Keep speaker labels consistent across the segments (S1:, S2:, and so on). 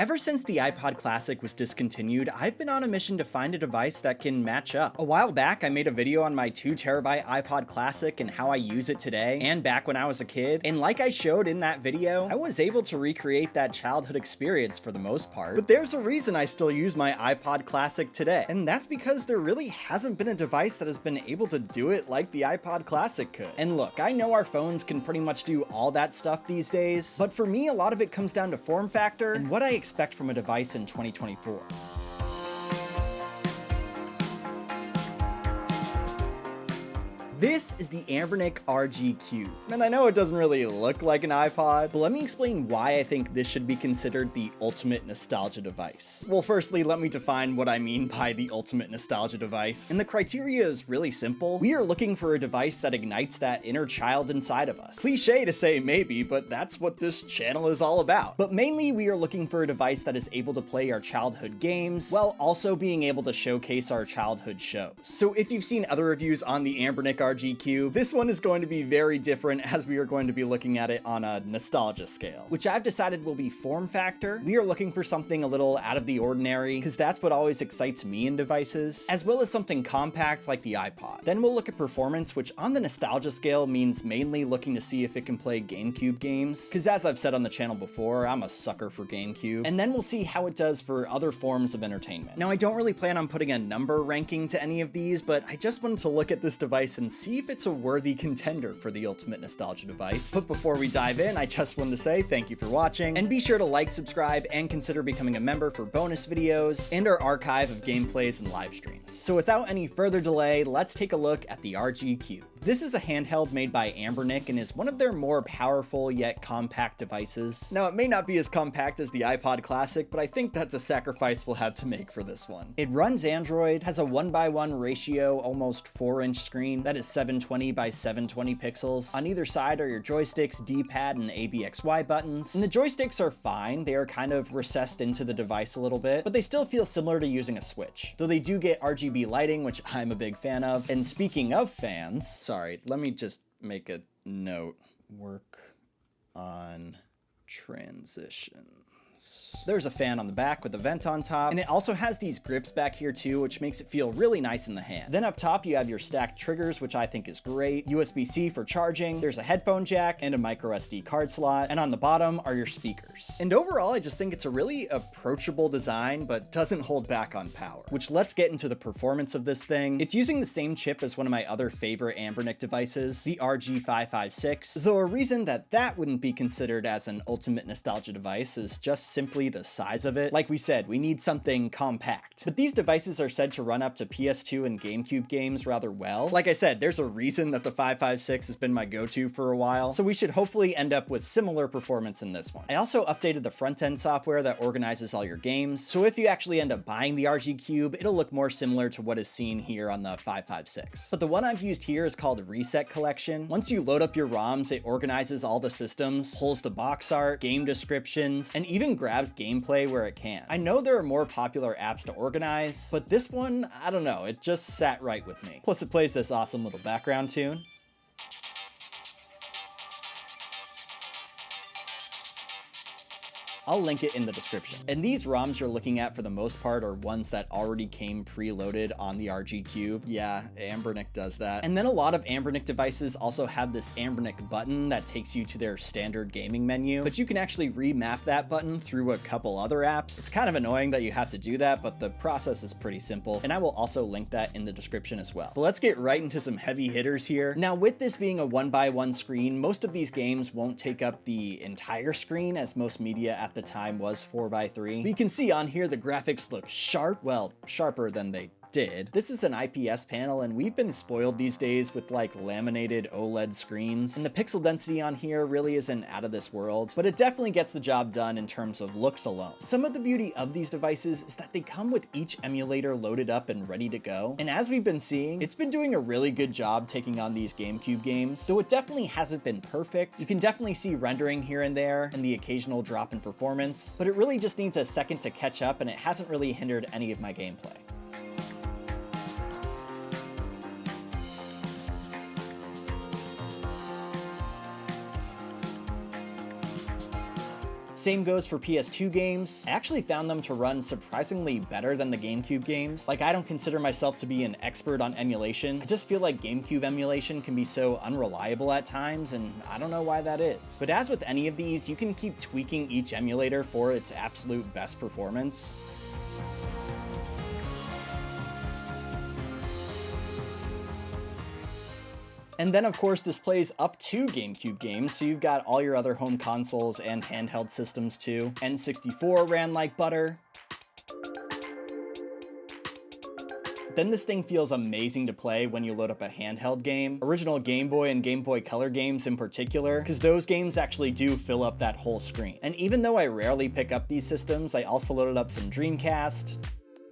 S1: Ever since the iPod Classic was discontinued, I've been on a mission to find a device that can match up. A while back, I made a video on my 2TB iPod Classic and how I use it today, and back when I was a kid, and like I showed in that video, I was able to recreate that childhood experience for the most part. But there's a reason I still use my iPod Classic today, and that's because there really hasn't been a device that has been able to do it like the iPod Classic could. And look, I know our phones can pretty much do all that stuff these days, but for me, a lot of it comes down to form factor and what I expect from a device in 2024. This is the Anbernic RG Cube. And I know it doesn't really look like an iPod, but let me explain why I think this should be considered the ultimate nostalgia device. Well, firstly, let me define what I mean by the ultimate nostalgia device. And the criteria is really simple. We are looking for a device that ignites that inner child inside of us. Cliché to say maybe, but that's what this channel is all about. But mainly, we are looking for a device that is able to play our childhood games, while also being able to showcase our childhood shows. So if you've seen other reviews on the Anbernic RG Cube, this one is going to be very different as we are going to be looking at it on a nostalgia scale, which I've decided will be form factor. We are looking for something a little out of the ordinary because that's what always excites me in devices, as well as something compact like the iPod. Then we'll look at performance, which on the nostalgia scale means mainly looking to see if it can play GameCube games, because as I've said on the channel before, I'm a sucker for GameCube. And then we'll see how it does for other forms of entertainment. Now, I don't really plan on putting a number ranking to any of these, but I just wanted to look at this device and see if it's a worthy contender for the ultimate nostalgia device. But before we dive in, I just wanted to say thank you for watching, and be sure to like, subscribe, and consider becoming a member for bonus videos and our archive of gameplays and live streams. So without any further delay, let's take a look at the RG Cube. This is a handheld made by Anbernic and is one of their more powerful yet compact devices. Now, it may not be as compact as the iPod Classic, but I think that's a sacrifice we'll have to make for this one. It runs Android, has a 1:1 ratio, almost 4-inch screen that is 720 by 720 pixels. On either side are your joysticks, D-pad, and ABXY buttons. And the joysticks are fine. They are kind of recessed into the device a little bit, but they still feel similar to using a Switch. Though they do get RGB lighting, which I'm a big fan of. And speaking of fans, sorry, let me just make a note. Work on transitions. There's a fan on the back with a vent on top, and it also has these grips back here too, which makes it feel really nice in the hand. Then up top you have your stacked triggers, which I think is great, USB-C for charging, there's a headphone jack and a micro SD card slot, and on the bottom are your speakers. And overall, I just think it's a really approachable design, but doesn't hold back on power. Which, let's get into the performance of this thing. It's using the same chip as one of my other favorite Anbernic devices, the RG556, though a reason that that wouldn't be considered as an ultimate nostalgia device is just simply the size of it. Like we said, we need something compact. But these devices are said to run up to PS2 and GameCube games rather well. Like I said, there's a reason that the 556 has been my go-to for a while, so we should hopefully end up with similar performance in this one. I also updated the front-end software that organizes all your games, so if you actually end up buying the RG Cube, it'll look more similar to what is seen here on the 556. But the one I've used here is called Reset Collection. Once you load up your ROMs, it organizes all the systems, pulls the box art, game descriptions, and even grabs gameplay where it can. I know there are more popular apps to organize, but this one, I don't know, it just sat right with me. Plus it plays this awesome little background tune. I'll link it in the description. And these ROMs you're looking at for the most part are ones that already came preloaded on the RG Cube. Yeah, Anbernic does that. And then a lot of Anbernic devices also have this Anbernic button that takes you to their standard gaming menu, but you can actually remap that button through a couple other apps. It's kind of annoying that you have to do that, but the process is pretty simple, and I will also link that in the description as well. But let's get right into some heavy hitters here. Now, with this being a 1:1 screen, most of these games won't take up the entire screen, as most media at the time was 4:3. But you can see on here the graphics look sharp, well, sharper than they did. This is an IPS panel, and we've been spoiled these days with like laminated OLED screens, and the pixel density on here really isn't out of this world, but it definitely gets the job done in terms of looks alone. Some of the beauty of these devices is that they come with each emulator loaded up and ready to go, and as we've been seeing, it's been doing a really good job taking on these GameCube games. Though it definitely hasn't been perfect, you can definitely see rendering here and there and the occasional drop in performance, but it really just needs a second to catch up, and it hasn't really hindered any of my gameplay. Same goes for PS2 games. I actually found them to run surprisingly better than the GameCube games. Like, I don't consider myself to be an expert on emulation. I just feel like GameCube emulation can be so unreliable at times, and I don't know why that is. But as with any of these, you can keep tweaking each emulator for its absolute best performance. And then of course this plays up to GameCube games, so you've got all your other home consoles and handheld systems too. N64 ran like butter. Then this thing feels amazing to play when you load up a handheld game. Original Game Boy and Game Boy Color games in particular, because those games actually do fill up that whole screen. And even though I rarely pick up these systems, I also loaded up some Dreamcast,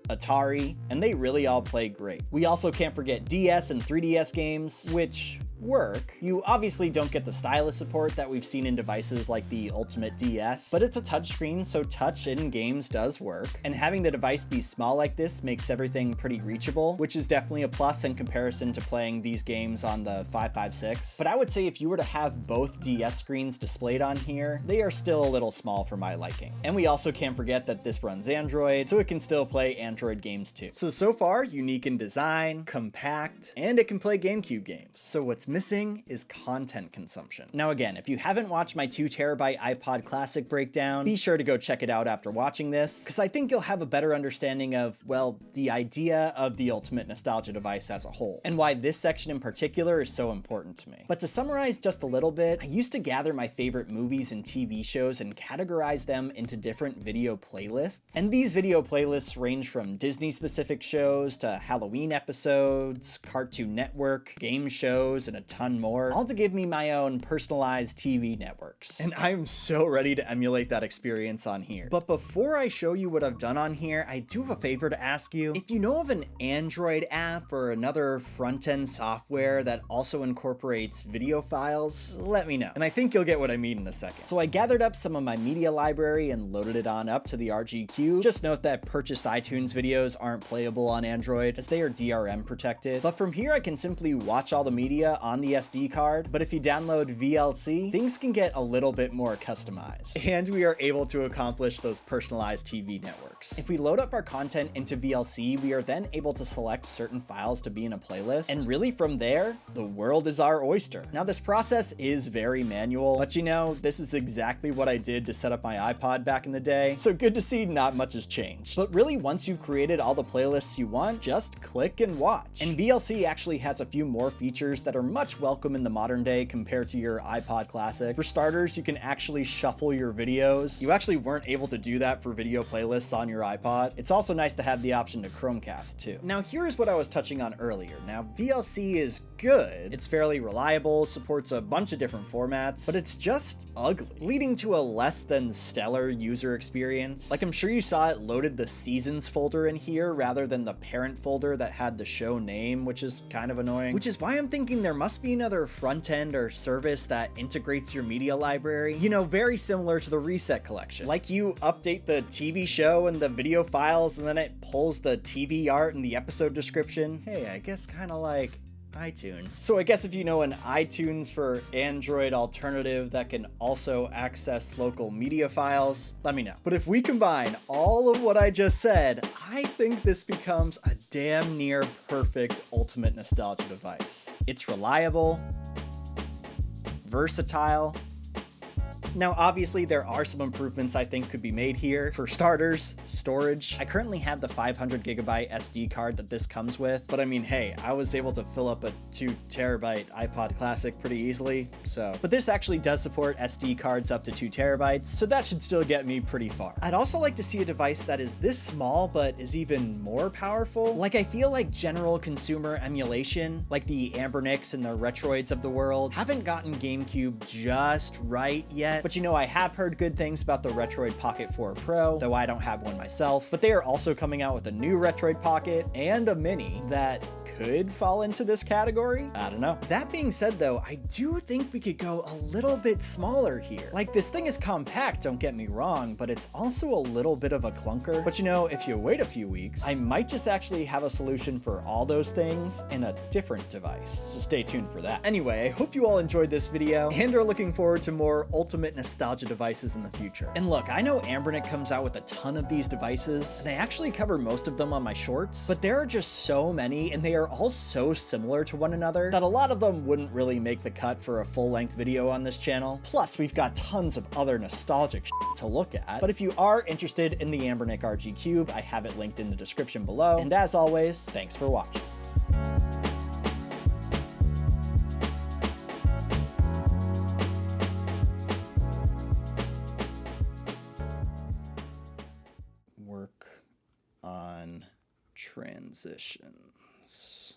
S1: Atari, and they really all play great. We also can't forget DS and 3DS games, which work. You obviously don't get the stylus support that we've seen in devices like the Ultimate DS, but it's a touchscreen, so touch in games does work. And having the device be small like this makes everything pretty reachable, which is definitely a plus in comparison to playing these games on the 556. But I would say if you were to have both DS screens displayed on here, they are still a little small for my liking. And we also can't forget that this runs Android, so it can still play Android games too. So far, unique in design, compact, and it can play GameCube games. So what's missing is content consumption. Now again, if you haven't watched my 2 terabyte iPod Classic breakdown, be sure to go check it out after watching this, because I think you'll have a better understanding of, well, the idea of the ultimate nostalgia device as a whole, and why this section in particular is so important to me. But to summarize just a little bit, I used to gather my favorite movies and TV shows and categorize them into different video playlists. And these video playlists range from Disney-specific shows to Halloween episodes, Cartoon Network, game shows, and a ton more, all to give me my own personalized TV networks. And I'm so ready to emulate that experience on here. But before I show you what I've done on here, I do have a favor to ask you. If you know of an Android app or another front-end software that also incorporates video files, let me know. And I think you'll get what I mean in a second. So I gathered up some of my media library and loaded it on up to the RG Cube. Just note that purchased iTunes videos aren't playable on Android, as they are DRM protected. But from here I can simply watch all the media on the SD card, but if you download VLC, things can get a little bit more customized, and we are able to accomplish those personalized TV networks. If we load up our content into VLC, we are then able to select certain files to be in a playlist, and really from there, the world is our oyster. Now this process is very manual, but you know, this is exactly what I did to set up my iPod back in the day, so good to see not much has changed. But really, once you've created all the playlists you want, just click and watch. And VLC actually has a few more features that are much welcome in the modern day compared to your iPod Classic. For starters, you can actually shuffle your videos. You actually weren't able to do that for video playlists on your iPod. It's also nice to have the option to Chromecast too. Now here's what I was touching on earlier. Now VLC is good. It's fairly reliable, supports a bunch of different formats, but it's just ugly, leading to a less than stellar user experience. Like, I'm sure you saw it loaded the seasons folder in here rather than the parent folder that had the show name, which is kind of annoying. Which is why I'm thinking there must be another front end or service that integrates your media library, you know, very similar to the Reset collection. Like, you update the TV show and the video files, and then it pulls the TV art and the episode description. Hey, I guess kind of like iTunes. So I guess if you know an iTunes for Android alternative that can also access local media files, let me know. But if we combine all of what I just said, I think this becomes a damn near perfect ultimate nostalgia device. It's reliable, versatile. Now, obviously, there are some improvements I think could be made here. For starters, storage. I currently have the 500 gigabyte SD card that this comes with, but I mean, hey, I was able to fill up a 2 terabyte iPod Classic pretty easily, so. But this actually does support SD cards up to 2 terabytes, so that should still get me pretty far. I'd also like to see a device that is this small, but is even more powerful. Like, I feel like general consumer emulation, like the Anbernics and the Retroids of the world, haven't gotten GameCube just right yet. But you know, I have heard good things about the Retroid Pocket 4 Pro, though I don't have one myself. But they are also coming out with a new Retroid Pocket and a Mini that could fall into this category. I don't know. That being said though, I do think we could go a little bit smaller here. Like, this thing is compact, don't get me wrong, but it's also a little bit of a clunker. But you know, if you wait a few weeks, I might just actually have a solution for all those things in a different device. So stay tuned for that. Anyway, I hope you all enjoyed this video and are looking forward to more ultimate ultimate nostalgia devices in the future. And look, I know Anbernic comes out with a ton of these devices, and I actually cover most of them on my shorts, but there are just so many, and they are all so similar to one another that a lot of them wouldn't really make the cut for a full-length video on this channel. Plus, we've got tons of other nostalgic shit to look at. But if you are interested in the Anbernic RG Cube, I have it linked in the description below. And as always, thanks for watching. Work on transitions.